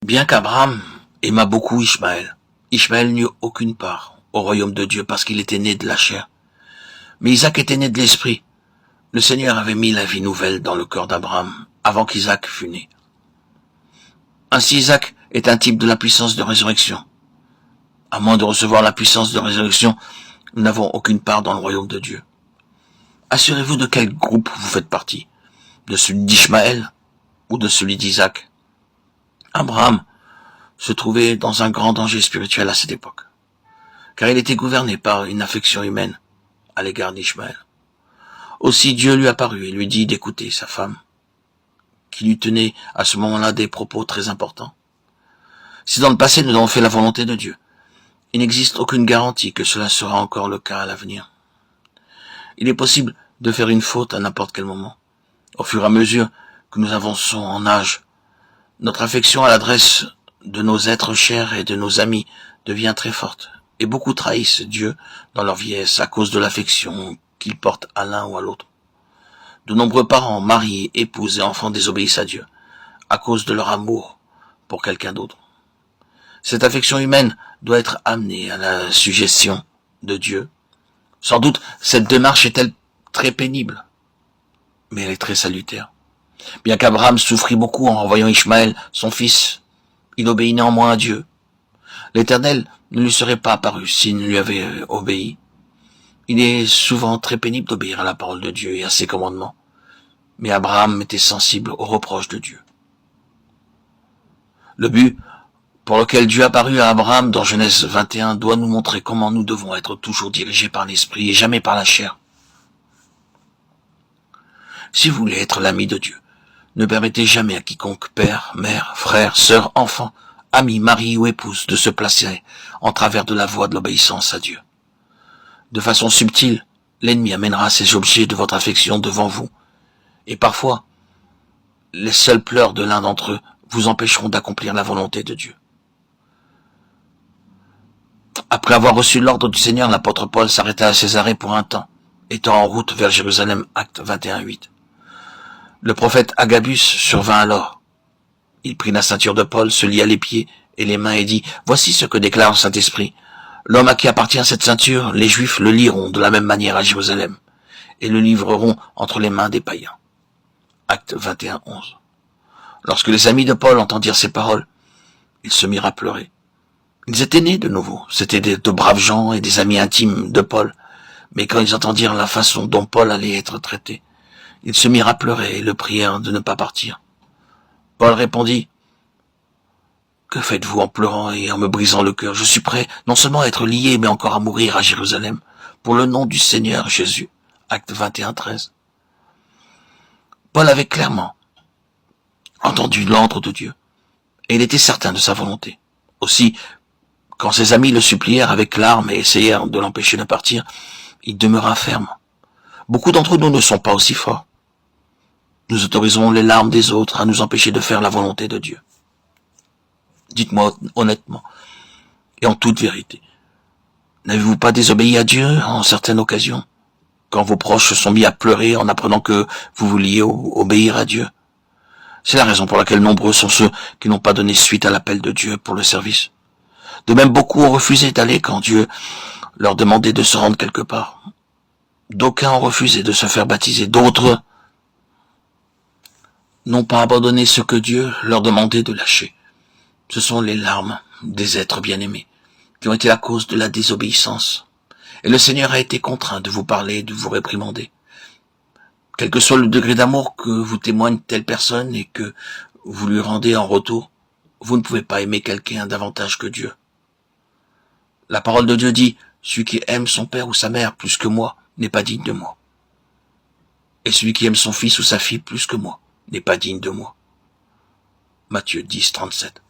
Bien qu'Abraham aimât beaucoup Ishmaël, Ishmaël n'eut aucune part au royaume de Dieu parce qu'il était né de la chair. Mais Isaac était né de l'esprit. Le Seigneur avait mis la vie nouvelle dans le cœur d'Abraham avant qu'Isaac fût né. Ainsi Isaac est un type de la puissance de résurrection. À moins de recevoir la puissance de résurrection, nous n'avons aucune part dans le royaume de Dieu. Assurez-vous de quel groupe vous faites partie, de celui d'Ishmaël ou de celui d'Isaac. Abraham se trouvait dans un grand danger spirituel à cette époque, car il était gouverné par une affection humaine à l'égard d'Ishmaël. Aussi Dieu lui apparut et lui dit d'écouter sa femme, qui lui tenait à ce moment-là des propos très importants. Si dans le passé nous avons fait la volonté de Dieu, il n'existe aucune garantie que cela sera encore le cas à l'avenir. Il est possible de faire une faute à n'importe quel moment. Au fur et à mesure que nous avançons en âge, notre affection à l'adresse de nos êtres chers et de nos amis devient très forte, et beaucoup trahissent Dieu dans leur vieillesse à cause de l'affection qu'ils portent à l'un ou à l'autre. De nombreux parents, maris, épouses et enfants désobéissent à Dieu à cause de leur amour pour quelqu'un d'autre. Cette affection humaine doit être amenée à la suggestion de Dieu. Sans doute, cette démarche est-elle très pénible, mais elle est très salutaire. Bien qu'Abraham souffrit beaucoup en renvoyant Ishmaël, son fils, il obéit néanmoins à Dieu. L'Éternel ne lui serait pas apparu s'il ne lui avait obéi. Il est souvent très pénible d'obéir à la parole de Dieu et à ses commandements. Mais Abraham était sensible aux reproches de Dieu. Le but pour lequel Dieu apparut à Abraham dans Genèse 21 doit nous montrer comment nous devons être toujours dirigés par l'esprit et jamais par la chair. Si vous voulez être l'ami de Dieu, ne permettez jamais à quiconque père, mère, frère, sœur, enfant, ami, mari ou épouse de se placer en travers de la voie de l'obéissance à Dieu. De façon subtile, l'ennemi amènera ces objets de votre affection devant vous, et parfois, les seuls pleurs de l'un d'entre eux vous empêcheront d'accomplir la volonté de Dieu. Après avoir reçu l'ordre du Seigneur, l'apôtre Paul s'arrêta à Césarée pour un temps, étant en route vers Jérusalem, Actes 21:8. Le prophète Agabus survint alors. Il prit la ceinture de Paul, se lia les pieds et les mains et dit « Voici ce que déclare le Saint-Esprit. L'homme à qui appartient cette ceinture, les Juifs le lieront de la même manière à Jérusalem et le livreront entre les mains des païens. » Actes 21:11. Lorsque les amis de Paul entendirent ces paroles, ils se mirent à pleurer. Ils étaient nés de nouveau, c'étaient de braves gens et des amis intimes de Paul, mais quand ils entendirent la façon dont Paul allait être traité, ils se mirent à pleurer et le prièrent de ne pas partir. Paul répondit « Que faites-vous en pleurant et en me brisant le cœur? Je suis prêt non seulement à être lié, mais encore à mourir à Jérusalem, pour le nom du Seigneur Jésus. » Actes 21:13. Paul avait clairement entendu l'ordre de Dieu, et il était certain de sa volonté. Aussi, quand ses amis le supplièrent avec larmes et essayèrent de l'empêcher de partir, il demeura ferme. Beaucoup d'entre nous ne sont pas aussi forts. Nous autorisons les larmes des autres à nous empêcher de faire la volonté de Dieu. Dites-moi honnêtement et en toute vérité, n'avez-vous pas désobéi à Dieu en certaines occasions, quand vos proches se sont mis à pleurer en apprenant que vous vouliez obéir à Dieu? C'est la raison pour laquelle nombreux sont ceux qui n'ont pas donné suite à l'appel de Dieu pour le service. De même, beaucoup ont refusé d'aller quand Dieu leur demandait de se rendre quelque part. D'aucuns ont refusé de se faire baptiser, d'autres n'ont pas abandonné ce que Dieu leur demandait de lâcher. Ce sont les larmes des êtres bien-aimés qui ont été la cause de la désobéissance. Et le Seigneur a été contraint de vous parler, de vous réprimander. Quel que soit le degré d'amour que vous témoigne telle personne et que vous lui rendez en retour, vous ne pouvez pas aimer quelqu'un davantage que Dieu. La parole de Dieu dit « Celui qui aime son père ou sa mère plus que moi n'est pas digne de moi. Et celui qui aime son fils ou sa fille plus que moi n'est pas digne de moi. » Matthieu 10:37.